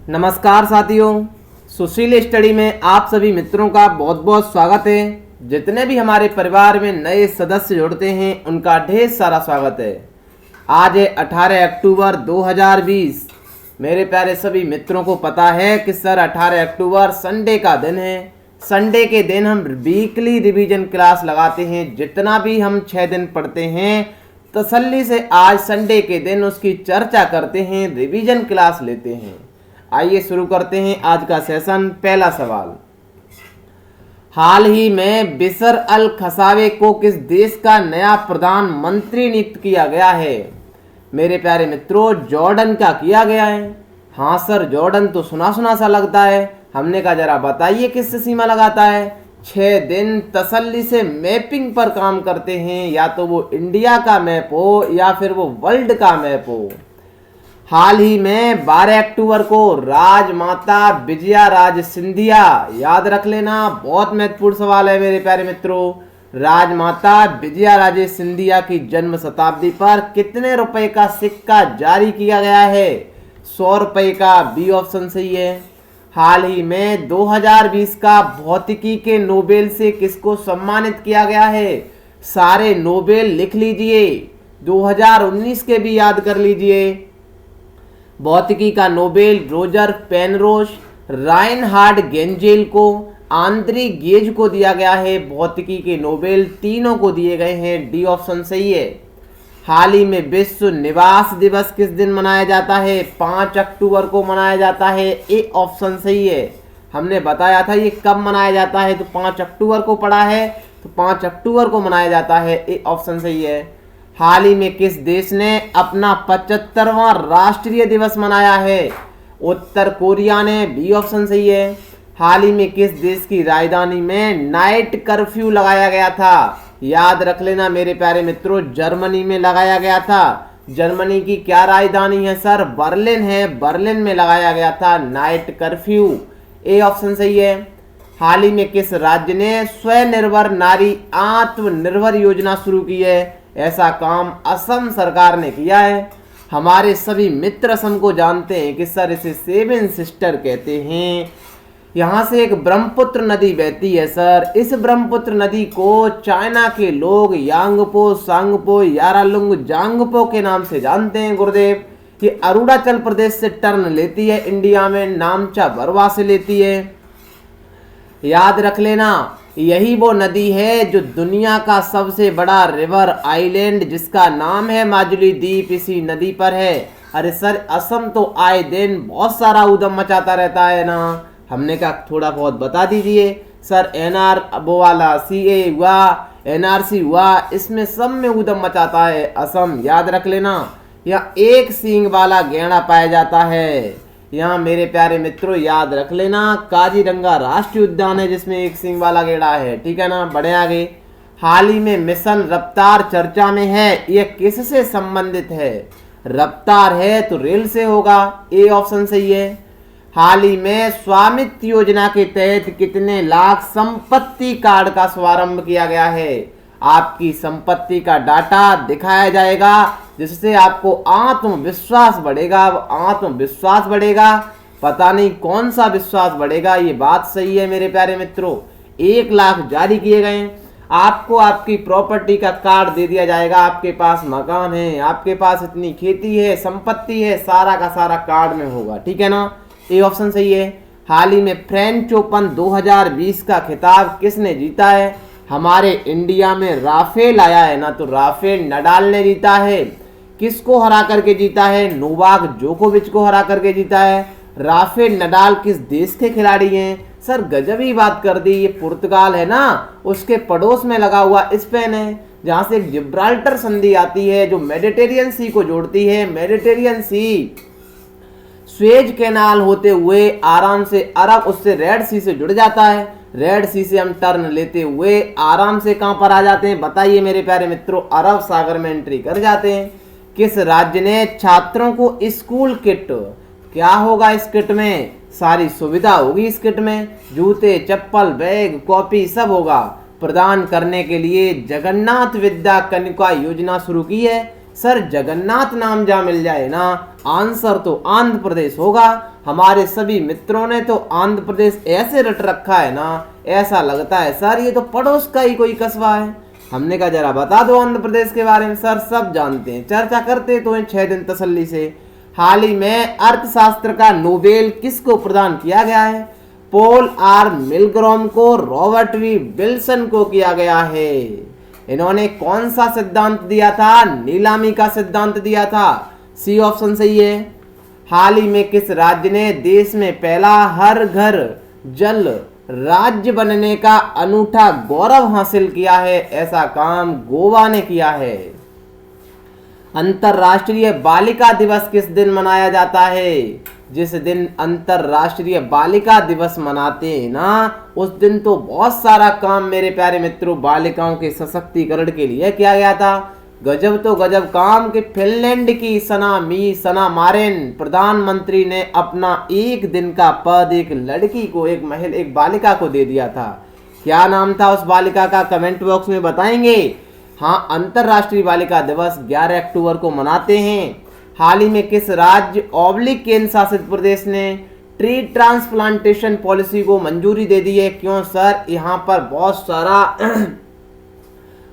नमस्कार साथियों, सुशील स्टडी में आप सभी मित्रों का बहुत बहुत स्वागत है। जितने भी हमारे परिवार में नए सदस्य जुड़ते हैं उनका ढेर सारा स्वागत है। आज है 18 अक्टूबर 2020। मेरे प्यारे सभी मित्रों को पता है कि सर 18 अक्टूबर संडे का दिन है। संडे के दिन हम वीकली रिवीजन क्लास लगाते हैं। जितना भी हम 6 दिन पढ़ते हैं तसल्ली से आज संडे के दिन उसकी चर्चा करते हैं, रिवीजन क्लास लेते हैं। आइए शुरू करते हैं आज का सेशन। पहला सवाल, हाल ही में बिशर अल खसावे को किस देश का नया प्रधानमंत्री नियुक्त किया गया है? मेरे प्यारे मित्रों, जॉर्डन का किया गया है। हाँ सर, जॉर्डन तो सुना सुना सा लगता है। हमने कहा जरा बताइए किससे सीमा लगाता है। 6 दिन तसल्ली से मैपिंग पर काम करते हैं, या तो वो इंडिया का मैप हो या फिर वो वर्ल्ड का मैप हो। हाल ही में 12 अक्टूबर को राजमाता विजया राजे सिंधिया, याद रख लेना, बहुत महत्वपूर्ण सवाल है मेरे प्यारे मित्रों। राजमाता विजया राजे सिंधिया की जन्म शताब्दी पर कितने रुपए का सिक्का जारी किया गया है? 100 रुपए का, बी ऑप्शन सही है। हाल ही में 2020 का भौतिकी के नोबेल से किसको सम्मानित किया गया है? सारे नोबेल लिख लीजिए, 2019 के भी याद कर लीजिए। भौतिकी का नोबेल रोजर पेनरोज, राइनहार्ड गेंजेल को, आंद्री गेज को दिया गया है। भौतिकी के नोबेल तीनों को दिए गए हैं, डी ऑप्शन सही है। हाल ही में विश्व निवास दिवस किस दिन मनाया जाता है? 5 अक्टूबर को मनाया जाता है, ए ऑप्शन सही है। हमने बताया था ये कब मनाया जाता है, तो 5 अक्टूबर को पढ़ा है, तो 5 अक्टूबर को मनाया जाता है, ए ऑप्शन सही है। हाल ही में किस देश ने अपना 75वां राष्ट्रीय दिवस मनाया है? उत्तर कोरिया ने, बी ऑप्शन सही है। हाल ही में किस देश की राजधानी में नाइट कर्फ्यू लगाया गया था? याद रख लेना मेरे प्यारे मित्रों, जर्मनी में लगाया गया था। जर्मनी की क्या राजधानी है सर? बर्लिन है, बर्लिन में लगाया गया था नाइट कर्फ्यू, ए ऑप्शन सही है। हाल ही में किस राज्य ने स्वनिर्भर नारी आत्मनिर्भर योजना शुरू की है? ऐसा काम असम सरकार ने किया है। हमारे सभी मित्र असम को जानते हैं कि सर इसे 7 सिस्टर कहते हैं। यहाँ से एक ब्रह्मपुत्र नदी बहती है सर। इस ब्रह्मपुत्र नदी को चाइना के लोग यांगपो, सांगपो, यारालुंग, जांगपो के नाम से जानते हैं गुरुदेव। ये अरुणाचल प्रदेश से टर्न लेती है इंडिया में, नामचा बरवा से लेती है। याद रख लेना, यही वो नदी है जो दुनिया का सबसे बड़ा रिवर आइलैंड, जिसका नाम है माजुली द्वीप, इसी नदी पर है। अरे सर, असम तो आए दिन बहुत सारा उधम मचाता रहता है ना। हमने कहा थोड़ा बहुत बता दीजिए सर। एनआर वो वाला सीए हुआ, एनआरसी हुआ, इसमें सब में उधम मचाता है असम। याद रख लेना, यहाँ एक सींग वाला गैंडा पाया जाता है। यहाँ मेरे प्यारे मित्रों याद रख लेना, काजीरंगा राष्ट्रीय उद्यान है जिसमें एक सींग वाला गेड़ा है, ठीक है ना। बढ़े आगे। हाल ही में मिशन रफ्तार चर्चा में है, यह किससे संबंधित है? रफ्तार है तो रेल से होगा, ए ऑप्शन सही है। हाल ही में स्वामित्व योजना के तहत कितने लाख संपत्ति कार्ड का शुभारंभ किया गया है? आपकी संपत्ति का डाटा दिखाया जाएगा, जिससे आपको आत्मविश्वास बढ़ेगा। आत्मविश्वास बढ़ेगा, पता नहीं कौन सा विश्वास बढ़ेगा। ये बात सही है मेरे प्यारे मित्रों। 1 लाख जारी किए गए। आपको आपकी प्रॉपर्टी का कार्ड दे दिया जाएगा। आपके पास मकान है, आपके पास इतनी खेती है, संपत्ति है, सारा का सारा कार्ड में होगा, ठीक है ना। ए ऑप्शन सही है। हाल ही में फ्रेंच ओपन 2020 का खिताब किसने जीता है? हमारे इंडिया में राफेल आया है ना, तो राफेल नडाल ने जीता है। किसको हरा करके जीता है? नोवाक जोकोविच को हरा करके जीता है। राफेल नडाल किस देश के खिलाड़ी हैं? सर गजब ही बात कर दी, ये पुर्तगाल है ना, उसके पड़ोस में लगा हुआ स्पेन है, जहां से एक जिब्राल्टर संधि आती है जो मेडिटेरियन सी को जोड़ती है। मेडिटेरियन सी स्वेज कैनाल होते हुए आराम से अरब, उससे रेड सी से जुड़ जाता है। रेड सी से हम टर्न लेते हुए आराम से कहां पर आ जाते हैं? बताइए मेरे प्यारे मित्रों, अरब सागर में एंट्री कर जाते हैं। किस राज्य ने छात्रों को स्कूल किट, क्या होगा इस किट में? सारी सुविधा होगी इस किट में, जूते, चप्पल, बैग, कॉपी सब होगा, प्रदान करने के लिए जगन्नाथ विद्या कन्या योजना शुरू की है। सर जगन्नाथ नाम जहाँ मिल जाए ना, आंसर तो आंध्र प्रदेश होगा। हमारे सभी मित्रों ने तो आंध्र प्रदेश ऐसे रट रखा है ना, ऐसा लगता है सर ये तो पड़ोस का ही कोई कस्बा है। हमने कहा जरा बता दो आंध्र प्रदेश के बारे में। सर सब जानते हैं, चर्चा करते तो हैं 6 दिन तसल्ली से। हाल ही में अर्थशास्त्र का नोबेल किसको प्रदान किया गया है? पॉल आर मिलग्रॉम को, रॉबर्ट वी विल्सन को किया गया है। इन्होंने कौन सा सिद्धांत दिया था? नीलामी का सिद्धांत दिया था। सी ऑप्शन सही है। हाल ही में किस राज्य ने देश में पहला हर घर जल राज्य बनने का अनूठा गौरव हासिल किया है? ऐसा काम गोवा ने किया है। अंतर्राष्ट्रीय बालिका दिवस किस दिन मनाया जाता है? जिस दिन अंतर्राष्ट्रीय बालिका दिवस मनाते हैं ना, उस दिन तो बहुत सारा काम मेरे प्यारे मित्रों बालिकाओं के सशक्तिकरण के लिए किया गया था। गजब तो गजब काम कि फिनलैंड की सना मारेन प्रधानमंत्री ने अपना एक दिन का पद एक लड़की को, एक बालिका को दे दिया था। क्या नाम था उस बालिका का? कमेंट बॉक्स में बताएंगे। हाँ, अंतर्राष्ट्रीय बालिका दिवस 11 अक्टूबर को मनाते हैं। हाल ही में किस राज्य केंद्र शासित प्रदेश ने ट्री ट्रांसप्लांटेशन पॉलिसी को मंजूरी दे दी है? क्यों सर? यहाँ पर बहुत सारा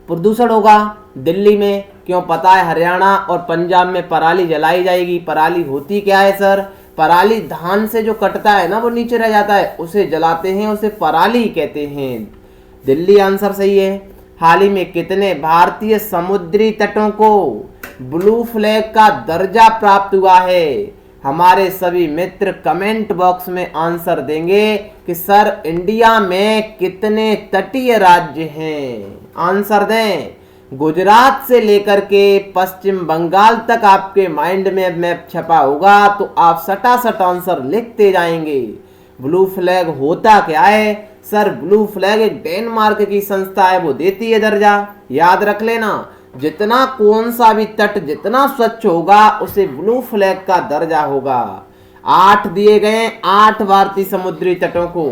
प्रदूषण होगा। दिल्ली में क्यों? पता है हरियाणा और पंजाब में पराली जलाई जाएगी। पराली होती क्या है सर? पराली धान से जो कटता है ना, वो नीचे रह जाता है, उसे जलाते हैं, उसे पराली कहते हैं। दिल्ली आंसर सही है। हाल ही में कितने भारतीय समुद्री तटों को ब्लू फ्लैग का दर्जा प्राप्त हुआ है? हमारे सभी मित्र कमेंट बॉक्स में आंसर देंगे कि सर इंडिया में कितने तटीय राज्य हैं। आंसर दें। गुजरात से लेकर के पश्चिम बंगाल तक आपके माइंड में मैप छपा होगा, तो आप सटासट आंसर लिखते जाएंगे। ब्लू फ्लैग होता क्या है? सर ब्लू फ्लैग एक डेनमार्क की संस्था है, वो देती है दर्जा। याद रख लेना, जितना कौन सा भी तट जितना स्वच्छ होगा उसे ब्लू फ्लैग का दर्जा होगा। 8 दिए गए, 8 भारतीय समुद्री तटों को।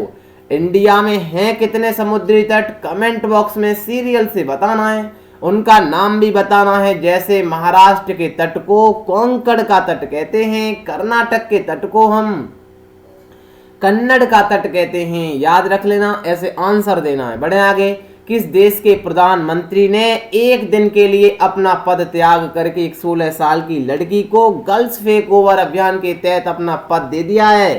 इंडिया में हैं कितने समुद्री तट? कमेंट बॉक्स में सीरियल से बताना है, उनका नाम भी बताना है। जैसे महाराष्ट्र के तट को कोंकण का तट कहते हैं, कर्नाटक के तट को हम कन्नड़ का तट कहते हैं। याद रख लेना, ऐसे आंसर देना है। बढ़े आगे। किस देश के प्रधानमंत्री ने एक दिन के लिए अपना पद त्याग करके एक 16 साल की लड़की को गर्ल्स फेक ओवर अभियान के तहत अपना पद दे दिया है?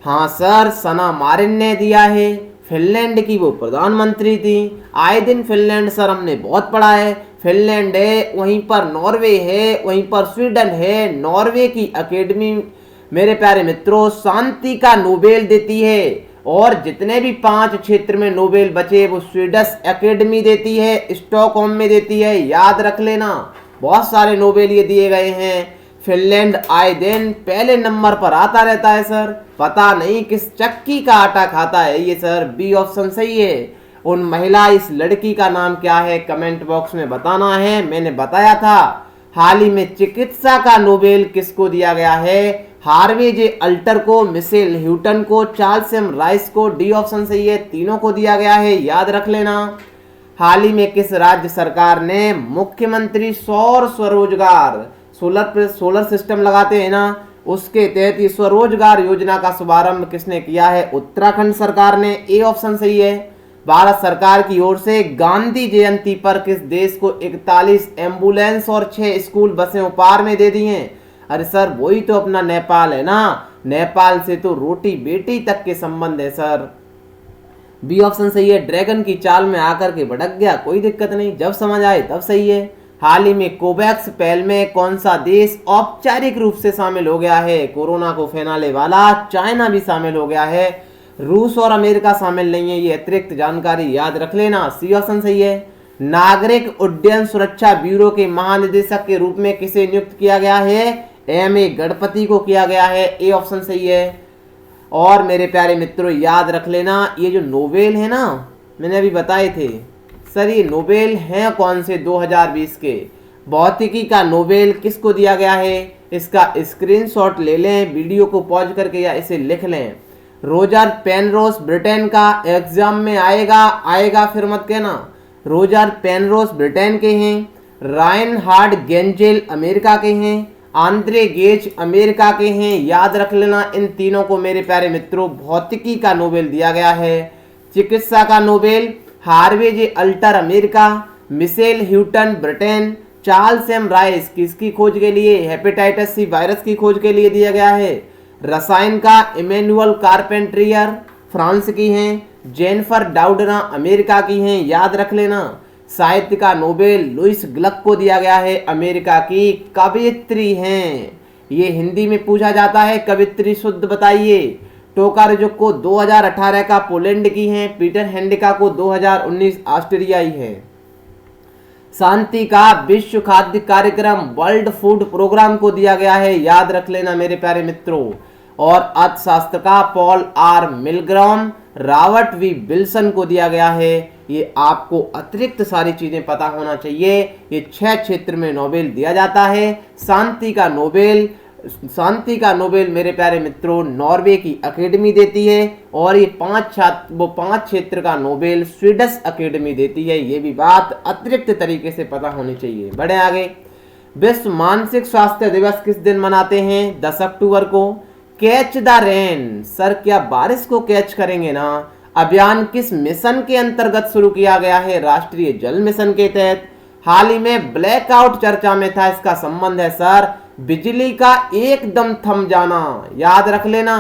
हाँ सर, सना मारिन ने दिया है। फिनलैंड की वो प्रधानमंत्री थी। आए दिन फिनलैंड सर हमने बहुत पढ़ा है। फिनलैंड है, वहीं पर नॉर्वे है, वहीं पर स्वीडन है। नॉर्वे की एकेडमी मेरे प्यारे मित्रों शांति का नोबेल देती है, और जितने भी 5 क्षेत्र में नोबेल बचे वो स्वीडिश एकेडमी देती है, स्टॉकहोम में देती है। याद रख लेना, बहुत सारे नोबेल ये दिए गए हैं। फिनलैंड आए दिन पहले नंबर पर आता रहता है सर। पता नहीं किस चक्की का आटा खाता है ये सर। बी ऑप्शन सही है। उन महिला इस लड़की का नाम क्या है? कमेंट बॉक्स में बताना है। मैंने बताया था। हाल ही में चिकित्सा का नोबेल किसको दिया गया है? हार्वे जे अल्टर को, मिशेल ह्यूटन को, चार्ल्स एम राइस को। डी ऑप्शन सही है। तीनों को दिया गया है, याद रख लेना। हाल ही में किस राज्य सरकार ने मुख्यमंत्री सौर स्वरोजगार सोलर सिस्टम लगाते हैं ना, उसके तहत ये स्वरोजगार योजना का शुभारंभ किसने किया है? उत्तराखंड सरकार ने। ए ऑप्शन सही है। भारत सरकार की ओर से गांधी जयंती पर किस देश को 41 एम्बुलेंस और 6 स्कूल बसें उपहार में दे दी हैं? अरे सर वही तो अपना नेपाल है ना। नेपाल से तो रोटी बेटी तक के संबंध है सर। बी ऑप्शन सही है। ड्रैगन की चाल में आकर के भटक गया, कोई दिक्कत नहीं, जब समझ आए तब सही है। हाल ही में कोवैक्स पहल में कौन सा देश औपचारिक रूप से शामिल हो गया है? कोरोना को फैलाने वाला चाइना भी शामिल हो गया है, रूस और अमेरिका शामिल नहीं है। ये अतिरिक्त जानकारी याद रख लेना। सी ऑप्शन सही है। नागरिक उड्डयन सुरक्षा ब्यूरो के महानिदेशक के रूप में किसे नियुक्त किया गया है? एम.ए. गणपति को किया गया है। ए ऑप्शन सही है। और मेरे प्यारे मित्रों याद रख लेना, ये जो नोबेल है ना, मैंने अभी बताए थे सर, ये नोबेल हैं कौन से? 2020 के भौतिकी का नोबेल किसको दिया गया है? इसका स्क्रीनशॉट ले लें वीडियो को पॉज करके, या इसे लिख लें। रोजर पेनरोज ब्रिटेन का। एग्जाम में आएगा फिर मत कहना। रोजर पेनरोज ब्रिटेन के हैं। राइनहार्ड गेंजेल अमेरिका के हैं, आंद्रे गेज अमेरिका के हैं। याद रख लेना इन तीनों को मेरे प्यारे मित्रों भौतिकी का नोबेल दिया गया है। चिकित्सा का Nobel Harvey J Alter America, Michael Houghton Britain, Charles M Rice किसकी खोज के लिए, हेपेटाइटिस सी वायरस की खोज के लिए दिया गया है। रसायन का इमैनुअल कारपेंट्रियर फ्रांस की हैं, जेनिफर डाउडना अमेरिका की हैं, याद रख लेना। साहित्य का नोबेल लुइस ग्लक को दिया गया है, अमेरिका की कवयित्री हैं। ये हिंदी में पूछा जाता है, कवयित्री शुद्ध बताइए। टोकारेजुक को 2018 का पोलैंड की हैं, पीटर हैंडिका को 2019 ऑस्ट्रियाई है। शांति का विश्व खाद्य कार्यक्रम वर्ल्ड फूड प्रोग्राम को दिया गया है, याद रख लेना मेरे प्यारे मित्रों। और अर्थशास्त्र का Paul R Milgrom, Robert V Wilson को दिया गया है। ये आपको अतिरिक्त सारी चीजें पता होना चाहिए। ये 6 क्षेत्र में नोबेल दिया जाता है। शांति का नोबेल मेरे प्यारे मित्रों नॉर्वे की अकेडमी देती है, और ये 5 क्षेत्र का नोबेल स्वीडिश अकेडमी देती है। ये भी बात अतिरिक्त तरीके से पता होनी चाहिए। बढ़े आगे। विश्व मानसिक स्वास्थ्य दिवस किस दिन मनाते हैं? 10 अक्टूबर को। कैच द रेन, सर क्या बारिश को कैच करेंगे ना? अभियान किस मिशन के अंतर्गत शुरू किया गया है? राष्ट्रीय जल मिशन के तहत। हाल ही में ब्लैकआउट चर्चा में था, इसका संबंध है सर बिजली का एकदम थम जाना, याद रख लेना।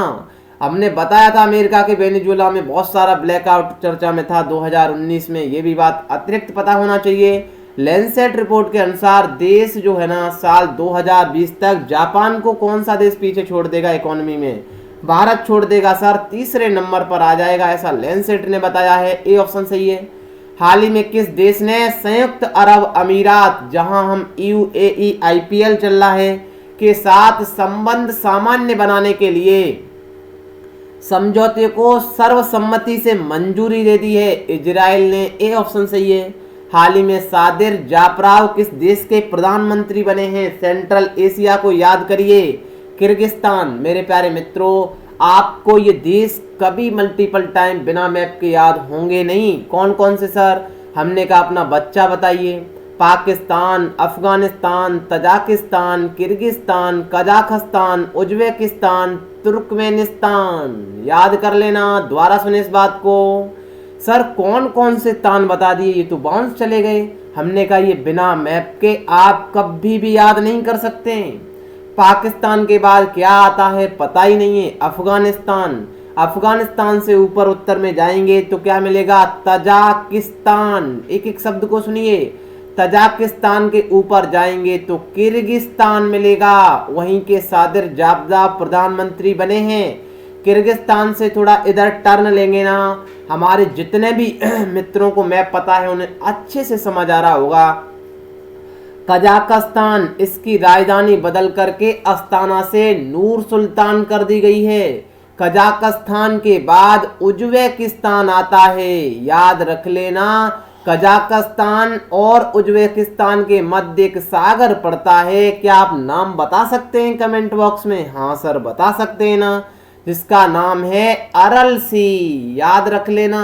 हमने बताया था अमेरिका के वेनेजुएला में बहुत सारा ब्लैकआउट चर्चा में था 2019 में, ये भी बात अतिरिक्त पता होना चाहिए। लैंसेट रिपोर्ट के अनुसार देश जो है ना साल 2020 तक जापान को कौन सा देश पीछे छोड़ देगा इकोनॉमी में? भारत छोड़ देगा सर, तीसरे नंबर पर आ जाएगा, ऐसा लैंसेट ने बताया है। ए ऑप्शन सही है। हाल ही में किस देश ने संयुक्त अरब अमीरात, जहां हम UAE IPL चल रहा है, के साथ संबंध सामान्य बनाने के लिए समझौते को सर्वसम्मति से मंजूरी दे दी है? इजराइल ने। ए ऑप्शन सही है। हाल ही में सादिर जाफराव किस देश के प्रधानमंत्री बने हैं? सेंट्रल एशिया को याद करिए, किर्गिस्तान। मेरे प्यारे मित्रों आपको ये देश कभी मल्टीपल टाइम बिना मैप के याद होंगे नहीं। कौन कौन से सर? हमने कहा अपना बच्चा बताइए। Pakistan, Afghanistan, Tajikistan, Kyrgyzstan, Kazakhstan, Uzbekistan, Turkmenistan. याद कर लेना, दोबारा सुने इस बात को। सर कौन कौन से तान बता दिए, ये तो बाउंस चले गए। हमने कहा ये बिना मैप के आप कभी भी याद नहीं कर सकते। पाकिस्तान के बाद क्या आता है पता ही नहीं है। अफगानिस्तान, अफगानिस्तान से ऊपर उत्तर में जाएंगे तो क्या मिलेगा? तजाकिस्तान। एक एक शब्द को सुनिए। तजाकिस्तान के ऊपर जाएंगे तो किर्गिस्तान मिलेगा, वहीं के सादिर जाफराव प्रधानमंत्री बने हैं। किर्गिस्तान से थोड़ा इधर टर्न लेंगे ना, हमारे जितने भी मित्रों को मैप पता है उन्हें अच्छे से समझ आ रहा होगा। कजाकिस्तान, इसकी राजधानी बदल करके अस्ताना से नूर सुल्तान कर दी गई है। कजाकिस्तान के बाद उज्बेकिस्तान आता है, याद रख लेना। कजाकिस्तान और उज्बेकिस्तान के मध्य एक सागर पड़ता है। क्या आप नाम बता सकते हैं कमेंट बॉक्स में? हाँ सर बता सकते हैं ना, जिसका नाम है अरल सी, याद रख लेना।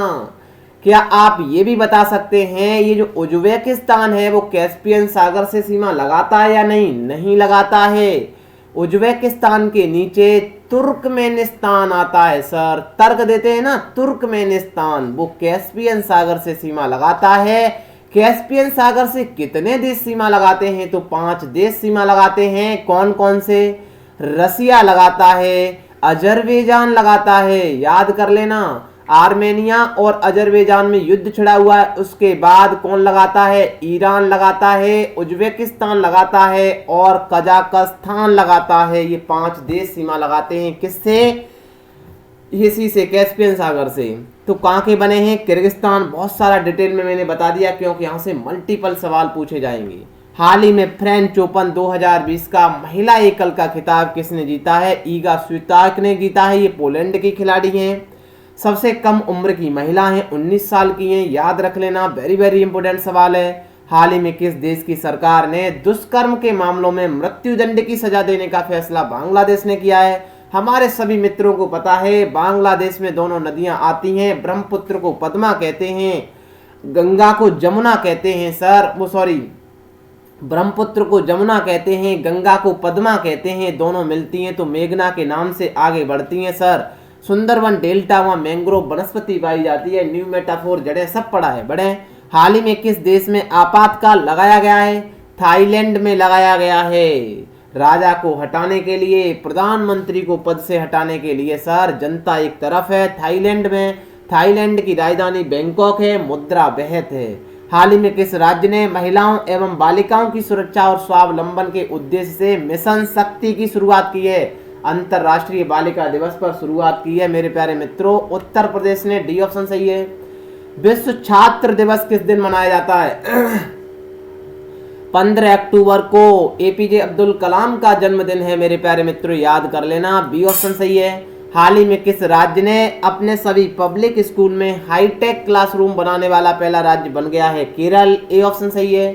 क्या आप ये भी बता सकते हैं ये जो उज्बेकिस्तान है वो कैस्पियन सागर से सीमा लगाता है या नहीं? नहीं लगाता है। उज्बेकिस्तान के नीचे तुर्कमेनिस्तान आता है सर, तर्क देते हैं ना, तुर्कमेनिस्तान वो कैस्पियन सागर से सीमा लगाता है। कैस्पियन सागर से कितने देश सीमा लगाते हैं? तो 5 देश सीमा लगाते हैं। कौन कौन से? रसिया लगाता है, अजरबैजान लगाता है, याद कर लेना। आर्मेनिया और अजरबैजान में युद्ध छिड़ा हुआ है, उसके बाद कौन लगाता है? ईरान लगाता है, उज्बेकिस्तान लगाता है और कजाकिस्तान लगाता है। ये 5 देश सीमा लगाते हैं किससे? इसी से, कैस्पियन सागर से। तो कहाँ के बने हैं? किर्गिस्तान। बहुत सारा डिटेल में मैंने बता दिया क्योंकि यहाँ से मल्टीपल सवाल पूछे जाएंगे। हाल ही में फ्रेंच ओपन 2020 का महिला एकल का खिताब किसने जीता है? ईगा स्वियातेक ने जीता है। ये पोलैंड की खिलाड़ी हैं। सबसे कम उम्र की महिला हैं, 19 साल की हैं, याद रख लेना। वेरी वेरी इंपॉर्टेंट सवाल है। हाल ही में किस देश की सरकार ने दुष्कर्म के मामलों में मृत्युदंड की सजा देने का फैसला बांग्लादेश ने किया है? हमारे सभी मित्रों को पता है बांग्लादेश में दोनों नदियां आती हैं, ब्रह्मपुत्र को पद्मा कहते हैं, गंगा को जमुना कहते हैं सर, वो सॉरी ब्रह्मपुत्र को जमुना कहते हैं, गंगा को पद्मा कहते हैं, दोनों मिलती हैं तो मेघना के नाम से आगे बढ़ती हैं सर। सुंदरवन डेल्टा वहाँ मैंग्रोव वनस्पति पाई जाती है। न्यू मेटाफोर जड़ें सब पढ़ा है बड़े। हाल ही में किस देश में आपातकाल लगाया गया है? थाईलैंड में लगाया गया है। राजा को हटाने के लिए, प्रधानमंत्री को पद से हटाने के लिए सर। जनता एक तरफ है थाईलैंड में। थाईलैंड की राजधानी बैंकॉक है, मुद्रा बेहद है। हाल ही में किस राज्य ने महिलाओं एवं बालिकाओं की सुरक्षा और स्वावलंबन के उद्देश्य से मिशन शक्ति की शुरुआत की है? अंतरराष्ट्रीय बालिका दिवस पर शुरुआत की है मेरे प्यारे मित्रों, उत्तर प्रदेश ने। डी ऑप्शन सही है। विश्व छात्र दिवस किस दिन मनाया जाता है? 15 अक्टूबर को एपीजे अब्दुल कलाम का जन्मदिन है मेरे प्यारे मित्रों, याद कर लेना। बी ऑप्शन सही है। हाल ही में किस राज्य ने अपने सभी पब्लिक स्कूल में हाईटेक क्लासरूम बनाने वाला पहला राज्य बन गया है? केरल। ए ऑप्शन सही है।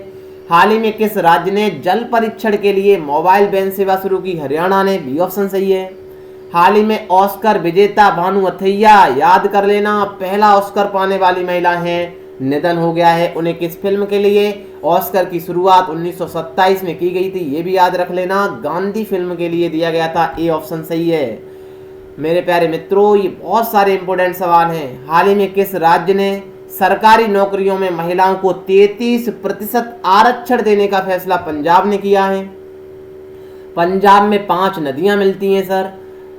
हाल ही में किस राज्य ने जल परीक्षण के लिए मोबाइल वैन सेवा शुरू की? हरियाणा ने। बी ऑप्शन सही है। हाल ही में ऑस्कर विजेता भानु अथैया, याद कर लेना, पहला ऑस्कर पाने वाली महिला हैं, निधन हो गया है। उन्हें किस फिल्म के लिए? ऑस्कर की शुरुआत 1927 में की गई थी, ये भी याद रख लेना। गांधी फिल्म के लिए दिया गया था। ए ऑप्शन सही है मेरे प्यारे मित्रों। ये बहुत सारे इंपोर्टेंट सवाल हैं। हाल ही में किस राज्य ने सरकारी नौकरियों में महिलाओं को 33% आरक्षण देने का फैसला? पंजाब ने किया है। पंजाब में 5 नदियां मिलती हैं सर,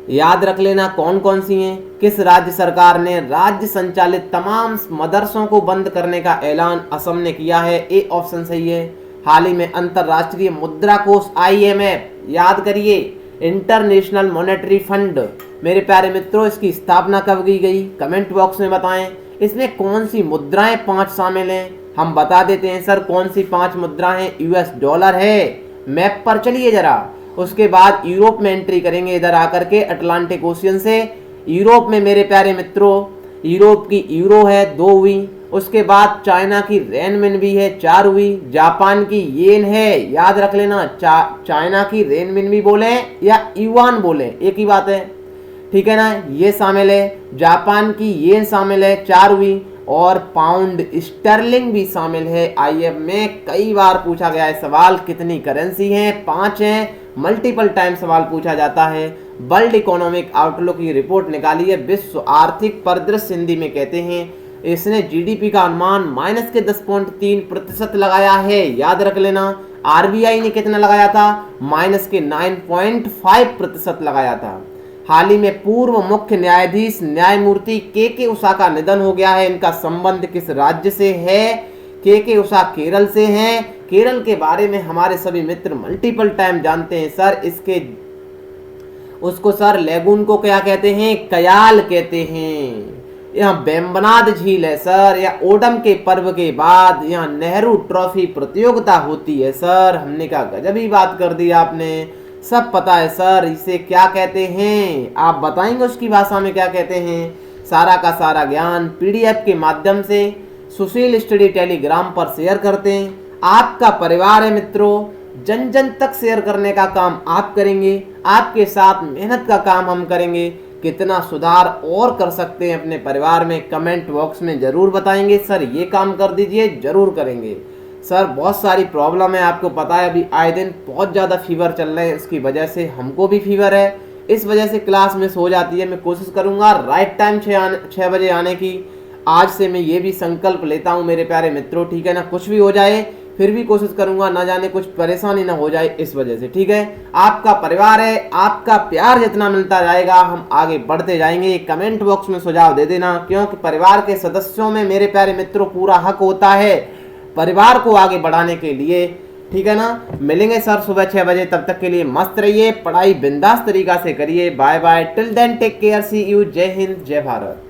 याद रख लेना कौन कौन सी हैं। किस राज्य सरकार ने राज्य संचालित तमाम मदरसों को बंद करने का ऐलान? असम ने किया है। ए ऑप्शन सही है। हाल ही में अंतरराष्ट्रीय मुद्रा कोष IMF, याद करिए, इंटरनेशनल मॉनेटरी फंड मेरे प्यारे मित्रों, इसकी स्थापना कब की गई? कमेंट बॉक्स में बताएं। इसमें कौन सी मुद्राएं 5 शामिल हैं? हम बता देते हैं सर कौन सी 5 मुद्राएं। US डॉलर है, मैप पर चलिए जरा। उसके बाद यूरोप में एंट्री करेंगे इधर आकर के अटलांटिक ओशियन से। यूरोप में मेरे प्यारे मित्रों यूरोप की यूरो है, 2 हुई। उसके बाद चाइना की रेनमिनबी है, 4 हुई। जापान की येन है, याद रख लेना। चाइना की रेनमिनबी बोले या युआन बोले, एक ही बात है, ठीक है ना। ये शामिल है, जापान की येन शामिल है, 4 हुई। और पाउंड स्टर्लिंग भी शामिल है। IMF में कई बार पूछा गया है सवाल, कितनी करेंसी हैं? 5 हैं। मल्टीपल टाइम सवाल पूछा जाता है। वर्ल्ड इकोनॉमिक आउटलुक की रिपोर्ट निकाली है, विश्व आर्थिक परिदृश्य हिंदी में कहते हैं। इसने GDP का अनुमान -10.3% लगाया है, याद रख लेना। RBI ने कितना लगाया था? -9.5% लगाया था। हाल ही में पूर्व मुख्य न्यायाधीश न्यायमूर्ति के उषा का निधन हो गया है। इनका संबंध किस राज्य से है? के उषा केरल से हैं। केरल के बारे में हमारे सभी मित्र मल्टीपल टाइम जानते हैं सर। उसको सर लेगून को क्या कहते हैं? कयाल कहते हैं। यहाँ बेम्बनाद झील है सर। या ओडम के पर्व के बाद यहाँ नेहरू ट्रॉफी प्रतियोगिता होती है सर। हमने कहा गजब ही बात कर दी आपने, सब पता है सर। इसे क्या कहते हैं? आप बताएंगे उसकी भाषा में क्या कहते हैं? सारा का सारा ज्ञान PDF के माध्यम से सुशील स्टडी टेलीग्राम पर शेयर करते हैं। आपका परिवार है मित्रों, जन जन तक शेयर करने का काम आप करेंगे। आपके साथ मेहनत का काम हम करेंगे। कितना सुधार और कर सकते हैं अपने परिवार में, कमेंट बॉक्स में जरूर बताएंगे। सर ये काम कर दीजिए, जरूर करेंगे। सर बहुत सारी प्रॉब्लम है, आपको पता है। अभी आए दिन बहुत ज़्यादा फीवर चल रहे हैं, इसकी वजह से हमको भी फीवर है, इस वजह से क्लास मिस हो जाती है। मैं कोशिश करूँगा राइट टाइम 6 बजे आने की। आज से मैं ये भी संकल्प लेता हूँ मेरे प्यारे मित्रों, ठीक है ना। कुछ भी हो जाए फिर भी कोशिश करूंगा, ना जाने कुछ परेशानी ना हो जाए इस वजह से, ठीक है। आपका परिवार है, आपका प्यार जितना मिलता जाएगा हम आगे बढ़ते जाएंगे। कमेंट बॉक्स में सुझाव दे देना, क्योंकि परिवार के सदस्यों में मेरे प्यारे मित्रों पूरा हक होता है परिवार को आगे बढ़ाने के लिए, ठीक है ना। मिलेंगे सर सुबह 6 बजे, तब तक के लिए मस्त रहिए, पढ़ाई बिंदास तरीका से करिए। Bye bye, till then take care, see you, जय हिंद, जय भारत।